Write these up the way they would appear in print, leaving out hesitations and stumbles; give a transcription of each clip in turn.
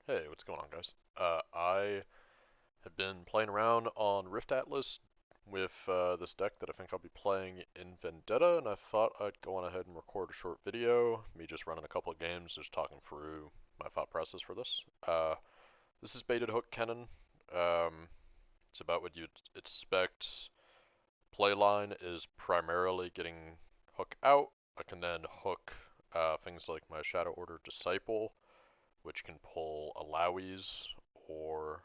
Hey, what's going on, guys? I have been playing around on Rift Atlas with this deck that I think I'll be playing in Vendetta, and I thought I'd go on ahead and record a short video, me just running a couple of games, just talking through my thought process for this. This is baited hook Kennen. It's about what you'd expect. Playline is primarily getting hook out. I can then hook things like my Shadow Order Disciple, which can pull Alawi's, or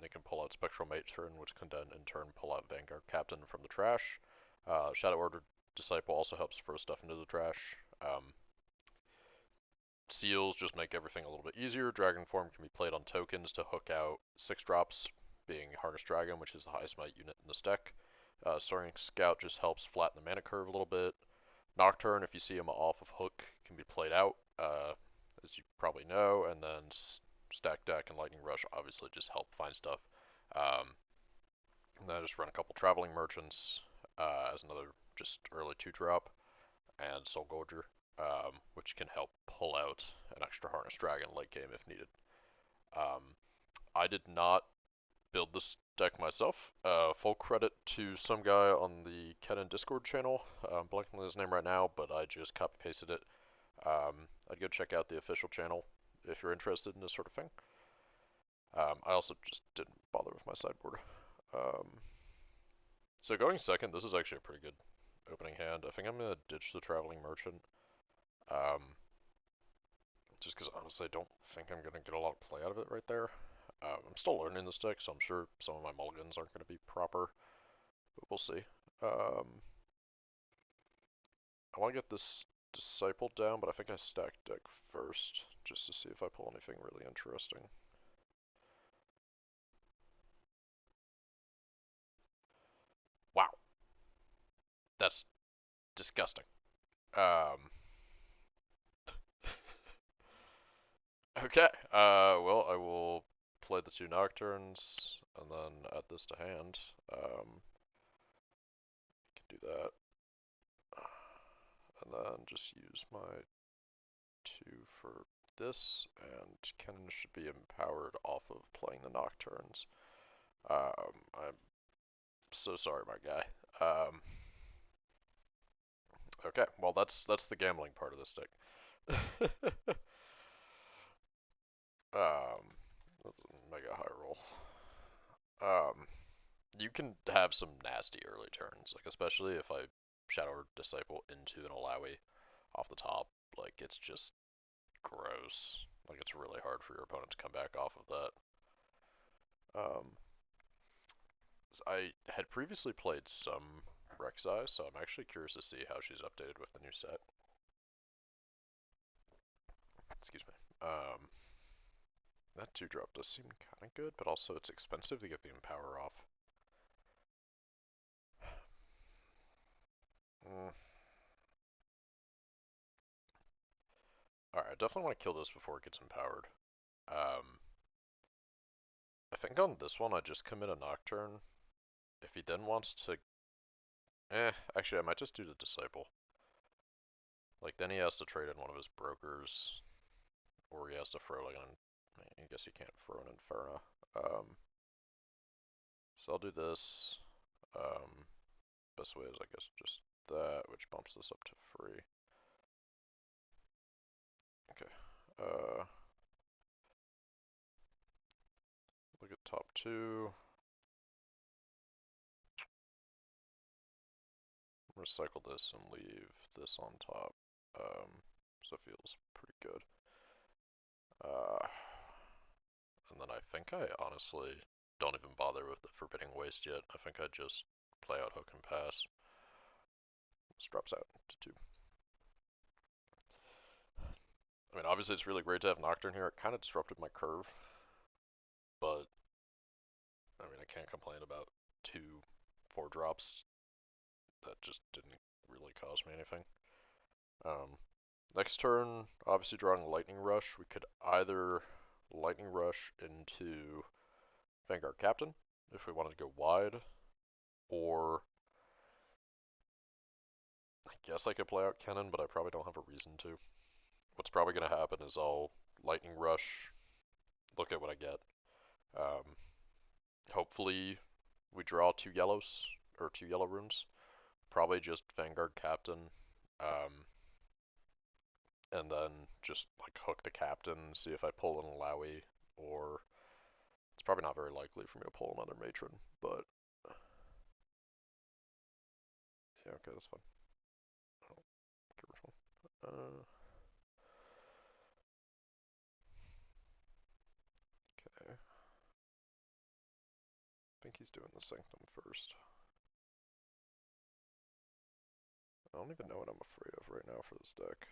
it can pull out Spectral Matron, which can then in turn pull out Vanguard Captain from the trash. Shadow Order Disciple also helps throw stuff into the trash. Seals just make everything a little bit easier. Dragon Form can be played on tokens to hook out 6 drops, being Harness Dragon, which is the highest might unit in this deck. Soaring Scout just helps flatten the mana curve a little bit. Nocturne, if you see him off of hook, can be played out, as you probably know, and then Stack Deck and Lightning Rush obviously just help find stuff. And then I just run a couple Traveling Merchants as another just early 2-drop, and Soul Gorger, which can help pull out an extra Harness Dragon late game if needed. Um, I did not build this deck myself. Full credit to some guy on the Kennen Discord channel. I'm blanking on his name right now, but I just copy pasted it. I'd go check out the official channel if you're interested in this sort of thing. I also just didn't bother with my sideboard. Um, so going second, this is actually a pretty good opening hand. I think I'm going to ditch the Traveling Merchant. Um, just because honestly I don't think I'm going to get a lot of play out of it right there. I'm still learning this deck, so I'm sure some of my mulligans aren't going to be proper, but we'll see. I want to get this Disciple down, but I think I stack deck first, just to see if I pull anything really interesting. Wow, that's disgusting. Um, okay, well, I will play the 2 Nocturnes, and then add this to hand. Can do that. And then just use my 2 for this, and Kennen should be empowered off of playing the Nocturnes. I'm so sorry, my guy. Okay, well that's the gambling part of this deck. That's a mega high roll. Um, you can have some nasty early turns, like especially if I Shadow Disciple into an Alawi off the top. Like it's just gross. Like it's really hard for your opponent to come back off of that. I had previously played some Rek'Sai, so I'm actually curious to see how she's updated with the new set. Excuse me. That 2-drop does seem kind of good, but also it's expensive to get the Empower off. Mm. Alright, I definitely want to kill this before it gets empowered. I think on this one I just commit a Nocturne. If he then wants to... actually I might just do the Disciple. Like, then he has to trade in one of his brokers, or he has to throw like an... I guess he can't throw an Inferno. So I'll do this. Best way is I guess just that, which bumps this up to 3. Okay. Look at top 2. Recycle this and leave this on top. So it feels pretty good. And then I think I honestly don't even bother with the Forbidding Waste yet. I think I just play out Hook and Pass. This drops out to 2. I mean, obviously it's really great to have Nocturne here. It kind of disrupted my curve, but I mean, I can't complain about 2 4-drops. That just didn't really cause me anything. Next turn, obviously drawing Lightning Rush. We could either Lightning Rush into Vanguard Captain if we wanted to go wide, or I guess I could play out Kennen, but I probably don't have a reason to. What's probably going to happen is I'll Lightning Rush look at what I get. Um, Hopefully we draw two yellows or two yellow runes. Probably just Vanguard Captain, um, and then just like hook the Captain, see if I pull an Alawi, or it's probably not very likely for me to pull another Matron, but yeah, okay, that's fine. I don't care which one. Okay, I think he's doing the Sanctum first. I don't even know what I'm afraid of right now for this deck.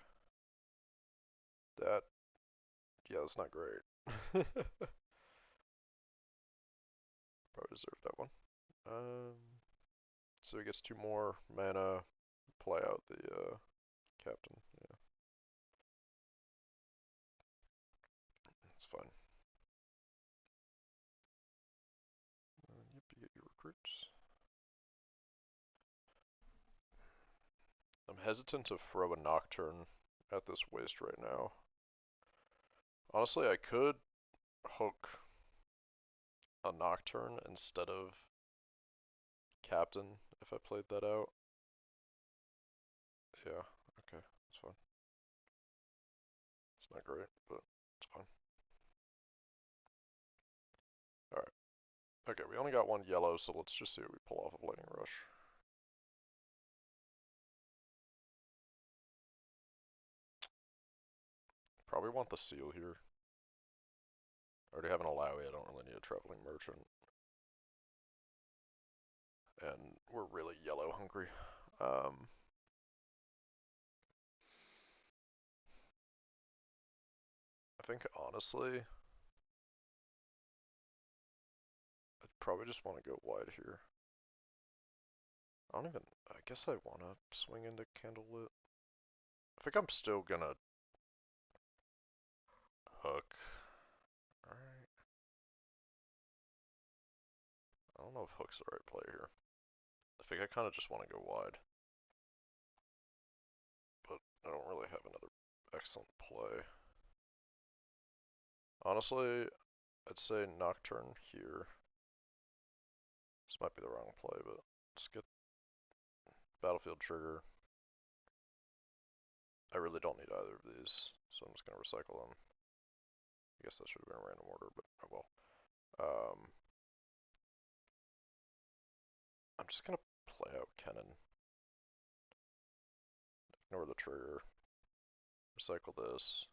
That, yeah, that's not great. Probably deserved that one. Um, so he gets two more mana, play out the Captain. Yeah, that's fine. Yep, you get your recruits. I'm hesitant to throw a Nocturne at this waste right now. Honestly, I could hook a Nocturne instead of Captain if I played that out. Yeah, okay, that's fine. It's not great, but it's fine. Alright. Okay, we only got one yellow, so let's just see what we pull off of Lightning Rush. Probably want the seal here. I already have an Alawi, I don't really need a Traveling Merchant. And we're really yellow hungry. I think honestly, I'd probably just want to go wide here. I don't even, I guess I want to swing into Candlelit. I think I'm still gonna hook. Alright. I don't know if hook's the right play here. I think I kind of just want to go wide. But I don't really have another excellent play. Honestly, I'd say Nocturne here. This might be the wrong play, but let's get Battlefield Trigger. I really don't need either of these, so I'm just going to recycle them. I guess that should have been a random order, but oh well. I'm just going to play out Kennen. Ignore the trigger. Recycle this.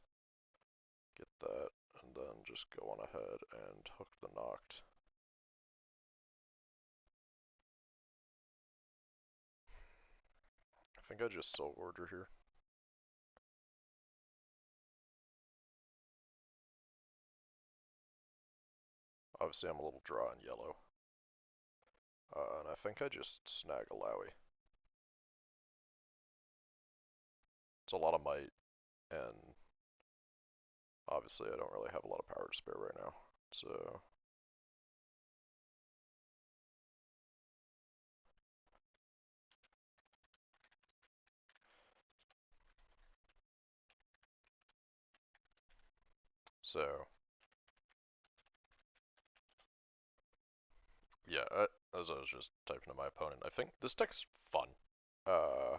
Get that, and then just go on ahead and hook the Noct. I think I just Soul Gorger here. Obviously I'm a little draw in yellow. And I think I just snag a Lowy. It's a lot of might, and obviously I don't really have a lot of power to spare right now. So so yeah, as I was just typing to my opponent, I think this deck's fun. Uh,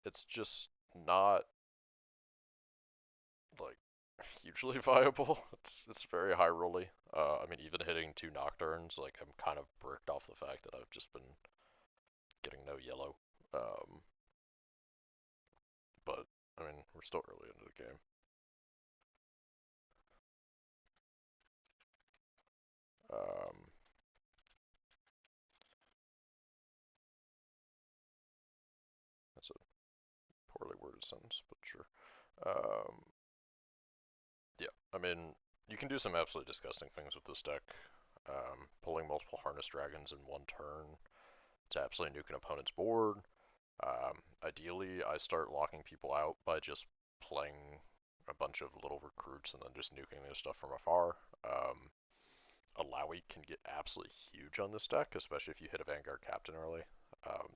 it's just not like hugely viable. It's very high rolly. I mean, even hitting two Nocturnes, like I'm kind of bricked off the fact that I've just been getting no yellow. Um, but I mean, we're still early into the game. Um, that's a poorly worded sentence, but sure. Um, yeah, I mean, you can do some absolutely disgusting things with this deck. Pulling multiple Harness Dragons in one turn to absolutely nuke an opponent's board. Ideally, I start locking people out by just playing a bunch of little recruits and then just nuking their stuff from afar. Alawi can get absolutely huge on this deck, especially if you hit a Vanguard Captain early.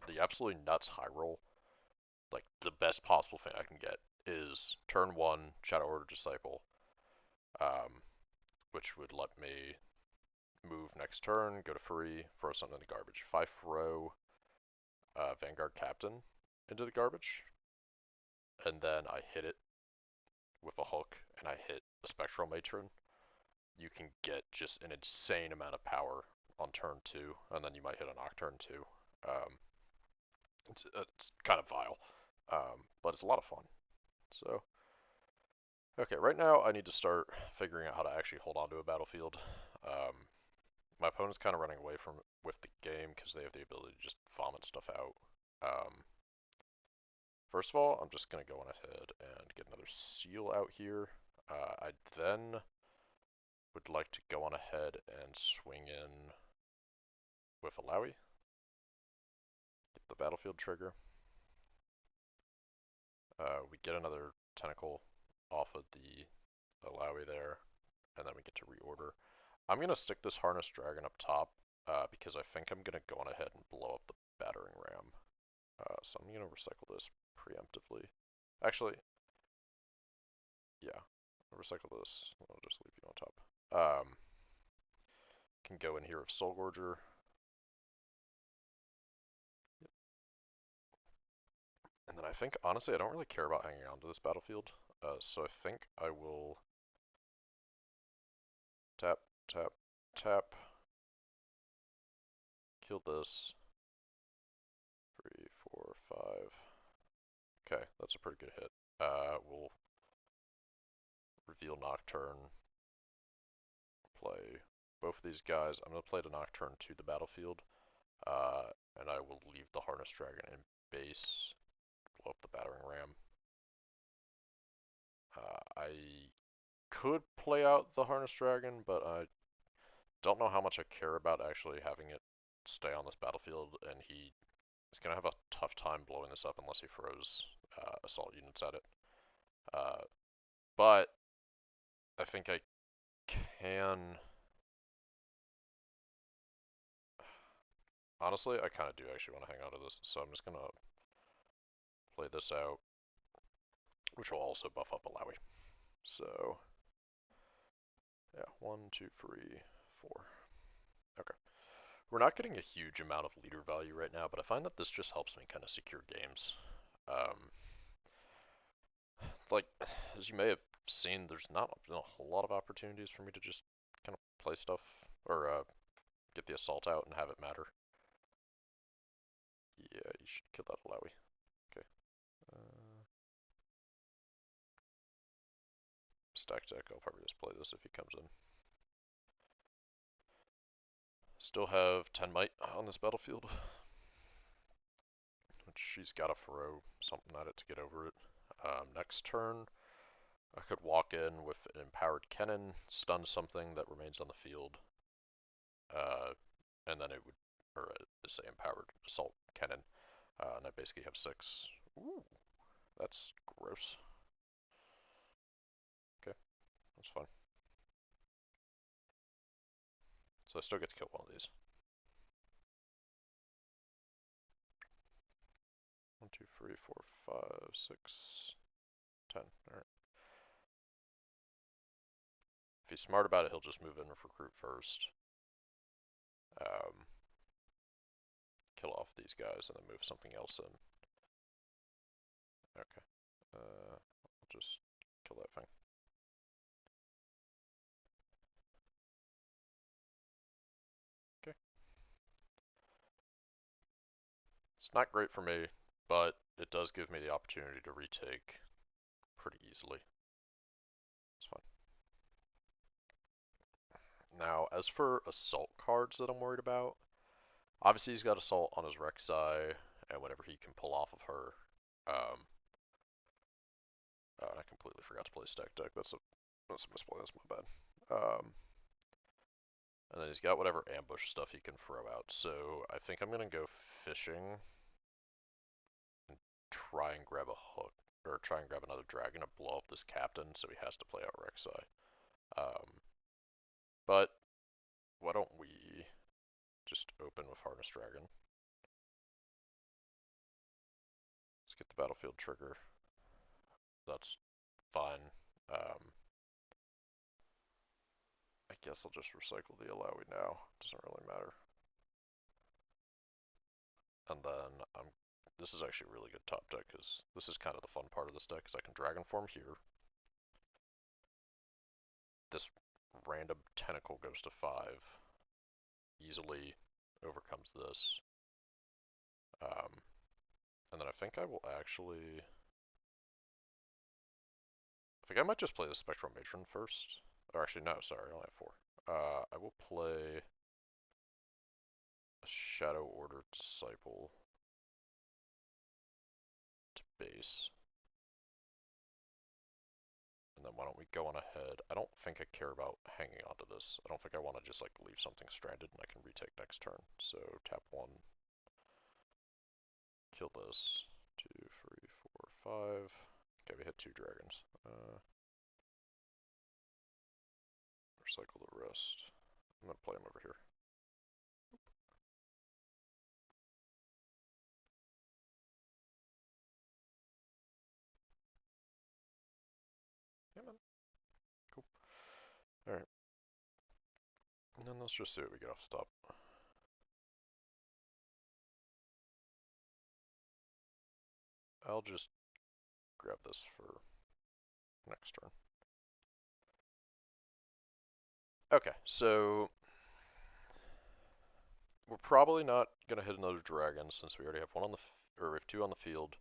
The absolutely nuts high roll, like the best possible thing I can get is turn one Shadow Order Disciple, um, which would let me move next turn, go to free, throw something in the garbage. If I throw Vanguard Captain into the garbage, and then I hit it with a hook, and I hit a Spectral Matron, you can get just an insane amount of power on turn 2, and then you might hit a Nocturne too. Um, it's kind of vile, but it's a lot of fun. So, okay, right now I need to start figuring out how to actually hold on to a battlefield. Um, my opponent's kind of running away from with the game because they have the ability to just vomit stuff out. Um, First of all, I'm just going to go on ahead and get another seal out here. I then would like to go on ahead and swing in with Alawi. Get the battlefield trigger. We get another tentacle off of the Alawi there, and then we get to reorder. I'm going to stick this Harness Dragon up top because I think I'm going to go on ahead and blow up the Battering Ram. So I'm going to recycle this preemptively. Actually, yeah, I'll recycle this. I'll just leave you on top. Can go in here with Soul Gorger. And then I think, honestly, I don't really care about hanging on to this battlefield. So I think I will tap, tap, tap, kill this. 3, 4, 5. Okay, that's a pretty good hit. We'll reveal Nocturne, play both of these guys. I'm going to play the Nocturne to the battlefield, and I will leave the Harness Dragon in base, blow up the Battering Ram. I could play out the Harness Dragon, but I don't know how much I care about actually having it stay on this battlefield, and he is going to have a tough time blowing this up unless he throws assault units at it. But I think I can... Honestly, I kind of do actually want to hang on to this, so I'm just going to play this out, which will also buff up Alawi. So, yeah, 1, 2, 3, 4. Okay. We're not getting a huge amount of leader value right now, but I find that this just helps me kind of secure games. Like, as you may have seen, there's not been a whole lot of opportunities for me to just kind of play stuff, or get the assault out and have it matter. Yeah, you should kill that Alawi. Okay. Stack deck, I'll probably just play this if he comes in. Still have 10 might on this battlefield, which she's got to throw something at it to get over it. Next turn, I could walk in with an empowered Kennen, stun something that remains on the field, and then it would, or say empowered assault Kennen, and I basically have 6. Ooh, that's gross. Okay, that's fine. So I still get to kill one of these. 1, 2, 3, 4, 5, 6, 10. Alright. If he's smart about it, he'll just move in with recruit first. Kill off these guys and then move something else in. Okay. I'll just kill that thing. Okay. It's not great for me, but it does give me the opportunity to retake pretty easily. It's fine. Now, as for assault cards that I'm worried about, obviously he's got assault on his Rek'Sai, and whenever he can pull off of her, um, I completely forgot to play stack deck. That's a misplay. That's my bad. And then he's got whatever ambush stuff he can throw out. So I think I'm gonna go fishing and try and grab a hook, or try and grab another dragon to blow up this captain, so he has to play out Rek'Sai. But why don't we just open with Harness Dragon? Let's get the battlefield trigger. That's fine. guess I'll just recycle the allow we now. Doesn't really matter. And then this is actually a really good top deck because this is kind of the fun part of this deck because I can Dragon Form here. This random tentacle goes to 5. Easily overcomes this. And then I think I will actually... I think I might just play the Spectral Matron first. Or actually, no, sorry, I only have 4. I will play a Shadow Order Disciple to base. And then why don't we go on ahead? I don't think I care about hanging onto this. I don't think I want to just like leave something stranded and I can retake next turn. So tap 1, kill this. 2, 3, 4, 5. Okay, we hit 2 dragons. Recycle the rest. I'm gonna play him over here. Yeah, man. Cool. Alright. And then let's just see what we get off the top. I'll just grab this for next turn. Okay, so we're probably not gonna hit another dragon since we already have one on the or we have 2 on the field.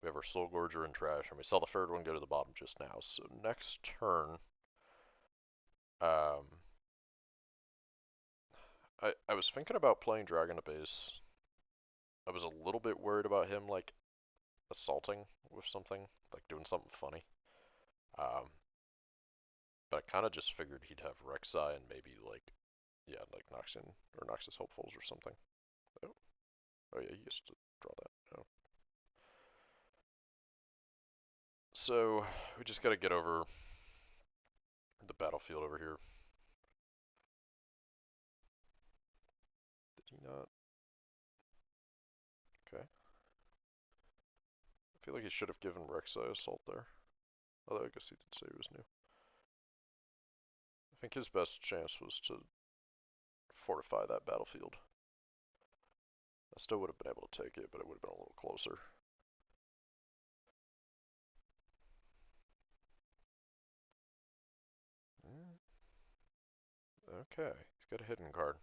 We have our Soul Gorger in trash, and we saw the third one go to the bottom just now. So next turn, I was thinking about playing Dragon to base. I was a little bit worried about him like assaulting with something, like doing something funny. But I kind of just figured he'd have Rek'Sai and maybe like, yeah, like Noxian or Noxus Hopefuls or something. Oh, oh yeah, he used to draw that. Oh. So we just got to get over the battlefield over here. Did he not? Okay. I feel like he should have given Rek'Sai Assault there. Although I guess he did say he was new. I think his best chance was to fortify that battlefield. I still would have been able to take it, but it would have been a little closer. Okay, he's got a hidden card.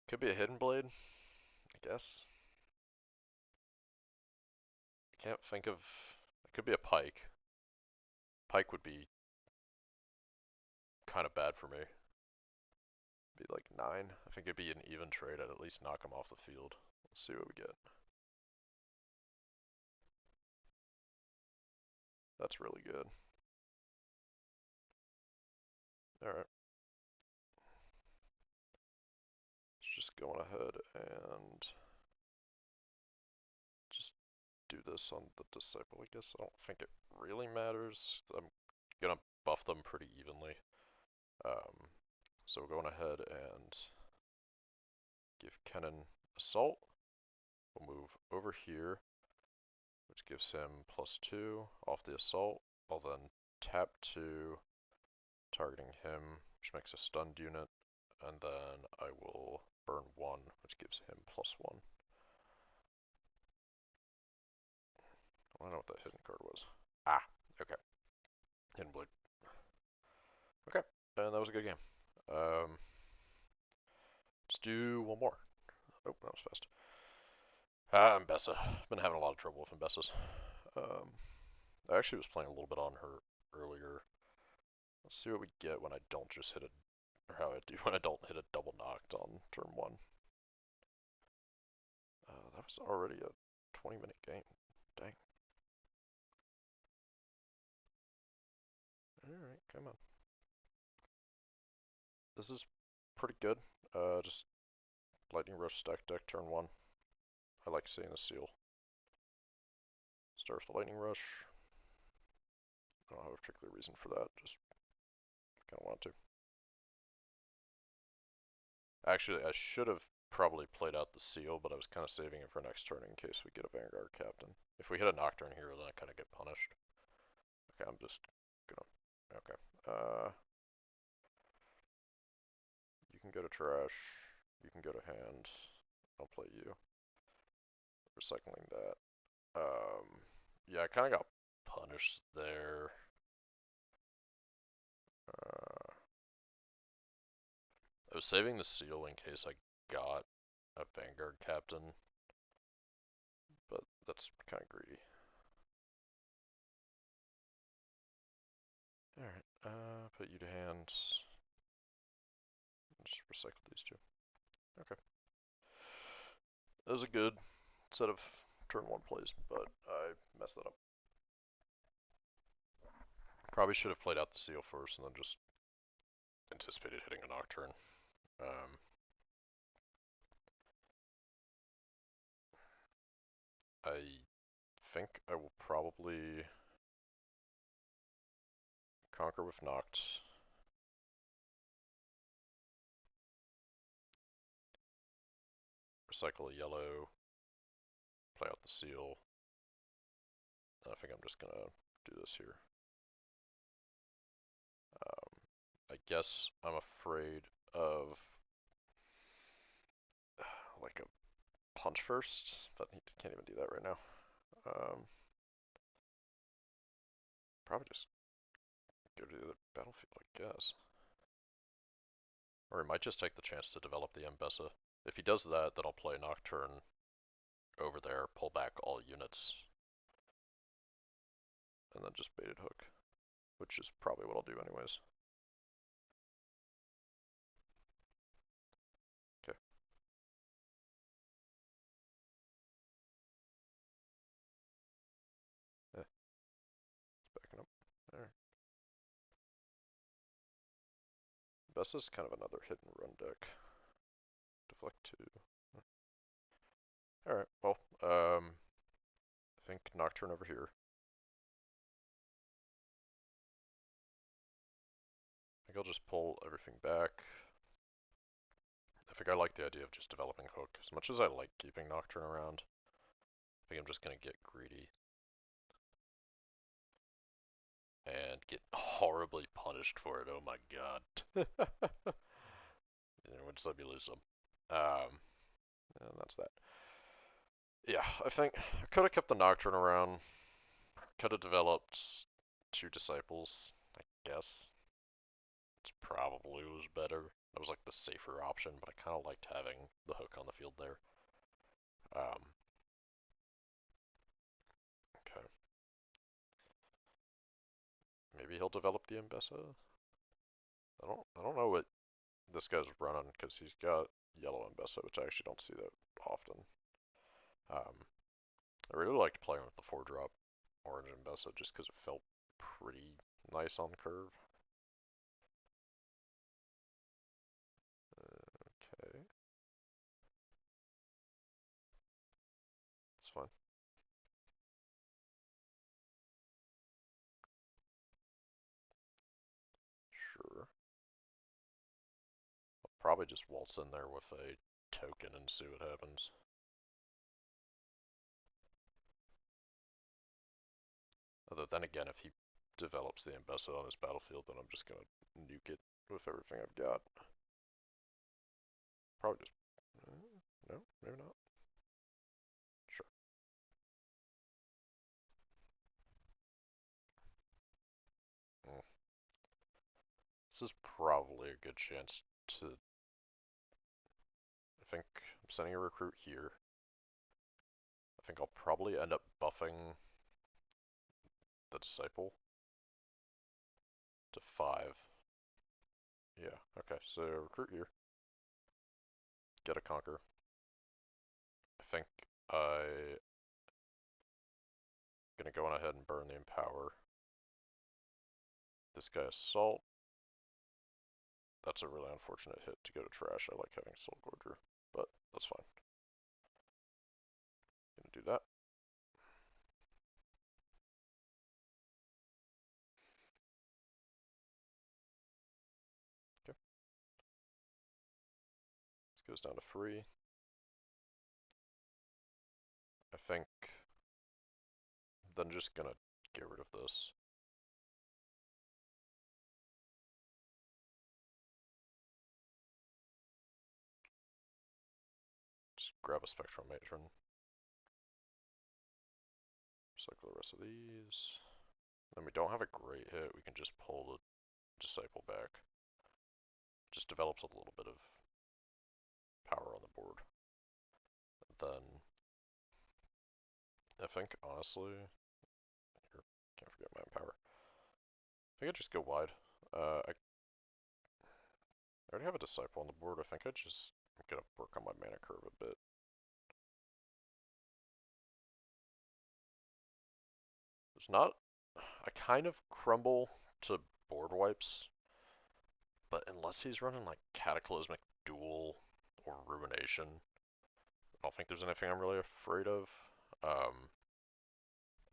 Could be a hidden blade, I guess. I can't think of. It could be a pike. Pike would be kind of bad for me. Be like 9. I think it'd be an even trade. I'd at least knock him off the field. Let's see what we get. That's really good. Alright. Let's just go on ahead and just do this on the Disciple, I guess. I don't think it really matters. I'm gonna buff them pretty evenly. So we're going ahead and give Kennen Assault. We'll move over here, which gives him +2 off the Assault. I'll then tap 2, targeting him, which makes a stunned unit, and then I will burn 1, which gives him +1. I don't know what that hidden card was. Ah, okay. Hidden Blade. Okay, and that was a good game. Let's do one more. Oh, that was fast. Mbessa. Been having a lot of trouble with Mbessas. I actually was playing a little bit on her earlier. Let's see what we get when I don't just hit a, or how I do when I don't hit a double knocked on turn 1. That was already a 20-minute game. Dang. Alright, come on. This is pretty good. Just Lightning Rush stack deck turn 1. I like seeing the seal. Start with the Lightning Rush. I don't have a particular reason for that, just kind of want to. Actually, I should have probably played out the seal, but I was kind of saving it for next turn in case we get a Vanguard Captain. If we hit a Nocturne here, then I kind of get punished. Okay, I'm just gonna Okay. You can go to trash. You can go to hand. I'll play you. Recycling that. Yeah, I kind of got punished there. Uh, I was saving the seal in case I got a Vanguard captain, but that's kind of greedy. Alright, put you to hand. Just recycle these two. Okay. That was a good set of turn one plays, but I messed that up. Probably should have played out the seal first and then just anticipated hitting a nocturne. Um, I think I will probably conquer with Noct. Recycle a yellow. Play out the seal. I think I'm just gonna do this here. I guess I'm afraid of like a punch first, but he can't even do that right now. Probably just go to the other battlefield, I guess. Or he might just take the chance to develop the Mbessa. If he does that, then I'll play Nocturne over there, pull back all units, and then just baited hook, which is probably what I'll do anyways. Okay. It's backing up. There. Mbessa's kind of another hit and run deck. Deflect 2. Alright, well, I think Nocturne over here. I think I'll just pull everything back. I think I like the idea of just developing Hook. As much as I like keeping Nocturne around, I think I'm just going to get greedy. And get horribly punished for it, oh my god. Would just let me lose some. And that's that. Yeah, I think I could have kept the Nocturne around. Could have developed 2 Disciples, I guess. It's probably was better. That was like the safer option, but I kind of liked having the Hook on the field there. Okay. Maybe he'll develop the Mbessa. I don't know what this guy's running because he's got yellow Mbessa, which I actually don't see that often. I really liked playing with the 4-drop orange Mbessa just because it felt pretty nice on curve. Okay. It's fine. Sure. I'll probably just waltz in there with a token and see what happens. Although then again, if he develops the Mbessa on his battlefield, then I'm just gonna nuke it with everything I've got. Probably just... no, maybe not. Sure. Mm. This is probably a good chance to... I think I'm sending a recruit here. I think I'll probably end up buffing the Disciple to 5. Yeah, okay, so recruit here. Get a Conquer. I think I'm gonna go on ahead and burn the Empower. This guy Assault. That's a really unfortunate hit to go to trash. I like having Soul Gorger, but that's fine. Gonna do that. Okay. This goes down to 3. I think then just gonna get rid of this. Just grab a Spectral Matron. Cycle the rest of these. Then we don't have a great hit, we can just pull the Disciple back. Just develops a little bit of power on the board. Then, I think, honestly, here, can't forget my power. I think I just go wide. I already have a Disciple on the board, I think I just, I'm gonna work on my mana curve a bit. There's not, I kind of crumble to board wipes, but unless he's running like Cataclysmic Duel or Ruination, I don't think there's anything I'm really afraid of. I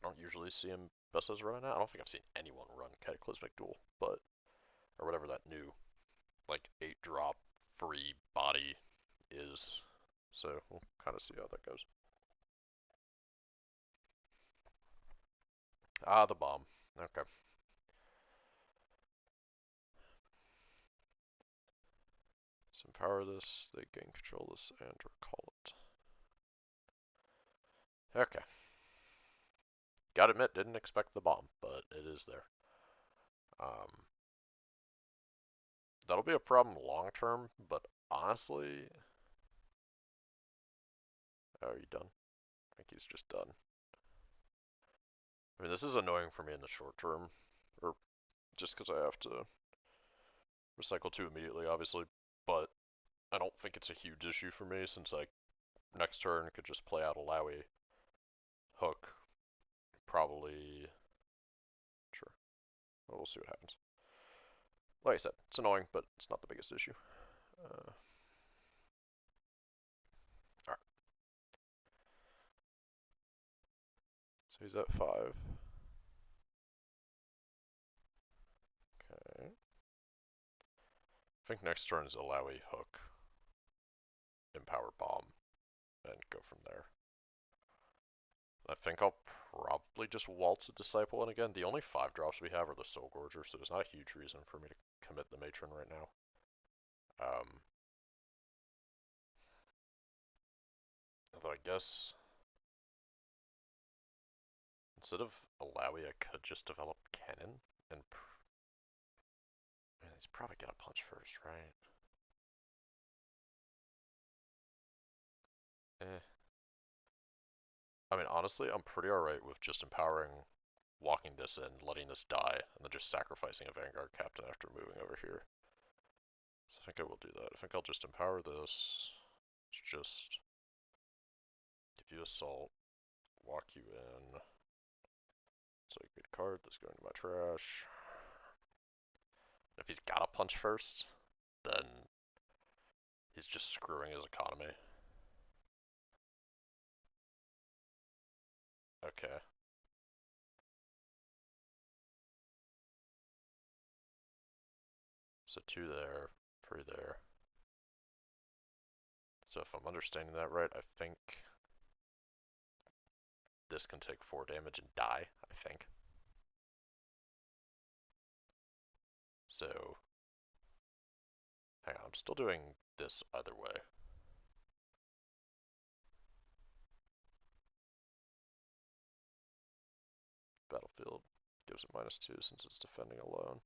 don't usually see him best as running out. I don't think I've seen anyone run Cataclysmic Duel, but or whatever that new like 8-drop free body is. So we'll kind of see how that goes. Ah, the bomb. Okay. Let's empower this, they gain control of this, and recall it. Okay. Gotta admit, didn't expect the bomb, but it is there. That'll be a problem long term, but honestly, oh, are you done? I think he's just done. I mean, this is annoying for me in the short term, or just because I have to recycle 2 immediately, obviously, but I don't think it's a huge issue for me since I next turn could just play out a Lowy hook, probably, sure, well, we'll see what happens. Like I said, it's annoying, but it's not the biggest issue. Alright, so he's at 5. Okay. I think next turn is a Lowy hook, Empower Bomb, and go from there. I think I'll probably just waltz a Disciple in again. The only 5-drops we have are the Soul Gorger, so there's not a huge reason for me to commit the Matron right now. Although I guess instead of Alawi, I could just develop Kennen and man, he's probably gonna punch first, right? Eh. I mean, honestly, I'm pretty alright with just empowering, walking this in, letting this die, and then just sacrificing a Vanguard Captain after moving over here. So I think I will do that. I think I'll just empower this. Just give you Assault, walk you in. It's a good card. That's going to my trash. If he's got to punch first, then he's just screwing his economy. Okay. So 2 there, 3 there. So if I'm understanding that right, I think this can take 4 damage and die, I think. So, hang on, I'm still doing this either way. Battlefield gives it -2 since it's defending alone.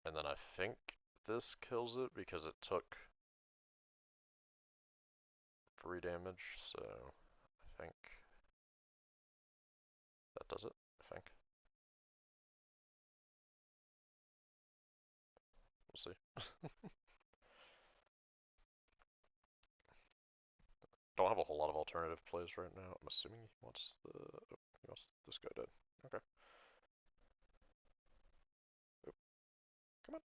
And then I think this kills it because it took 3 damage, so I think that does it, I think. We'll see. Don't have a whole lot of alternative plays right now. I'm assuming he wants the... Oh, he wants this guy dead. Okay. Oh, come on.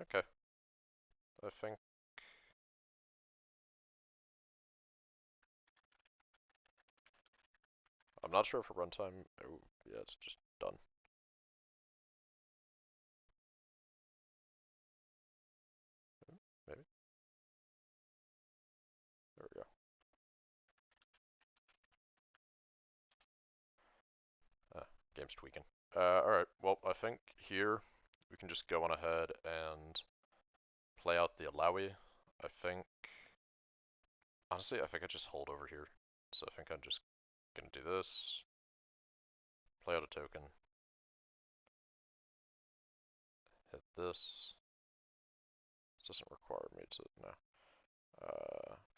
Okay. I think... I'm not sure for runtime. Oh, yeah, it's just done. Maybe. There we go. Game's tweaking. Alright, well, I think here we can just go on ahead and play out the Alawi. I think, honestly, I think I just hold over here. So I think I'm just gonna do this, play out a token, hit this. This doesn't require me to, no.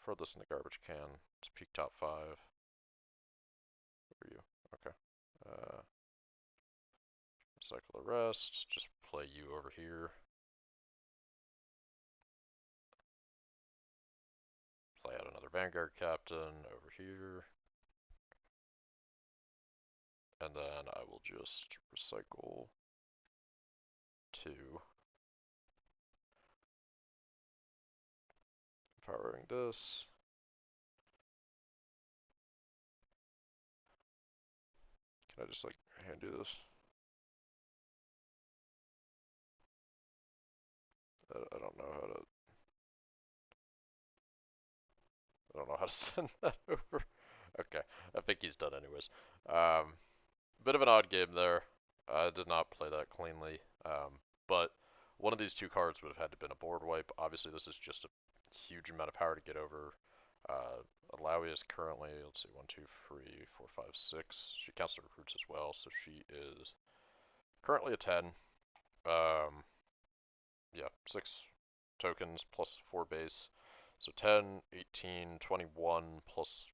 Throw this in the garbage can. It's peak top 5. Where are you? Okay. Recycle the rest. Just play you over here. Play out another Vanguard Captain over here. And then I will just recycle 2. Powering this. Can I just like hand do this? I don't know how to. I don't know how to send that over. Okay, I think he's done anyways. Bit of an odd game there. I did not play that cleanly, but one of these two cards would have had to been a board wipe. Obviously, this is just a huge amount of power to get over. Alawi is currently, let's see, 1, 2, 3, 4, 5, 6. She counts the recruits as well, so she is currently a 10. Yeah, 6 tokens plus 4 base. So 10, 18, 21 plus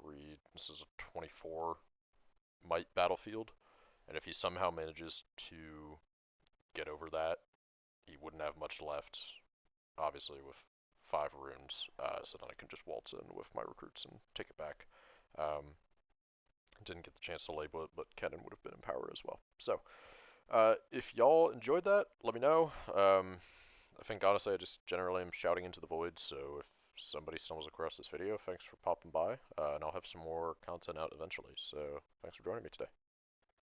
3. This is a 24 might battlefield. And if he somehow manages to get over that, he wouldn't have much left, obviously, with 5 runes. So then I can just waltz in with my recruits and take it back. Didn't get the chance to label it, but Kennen would have been in power as well. So, if y'all enjoyed that, let me know. I think honestly I just generally am shouting into the void, so if somebody stumbles across this video, thanks for popping by, and I'll have some more content out eventually. So, thanks for joining me today.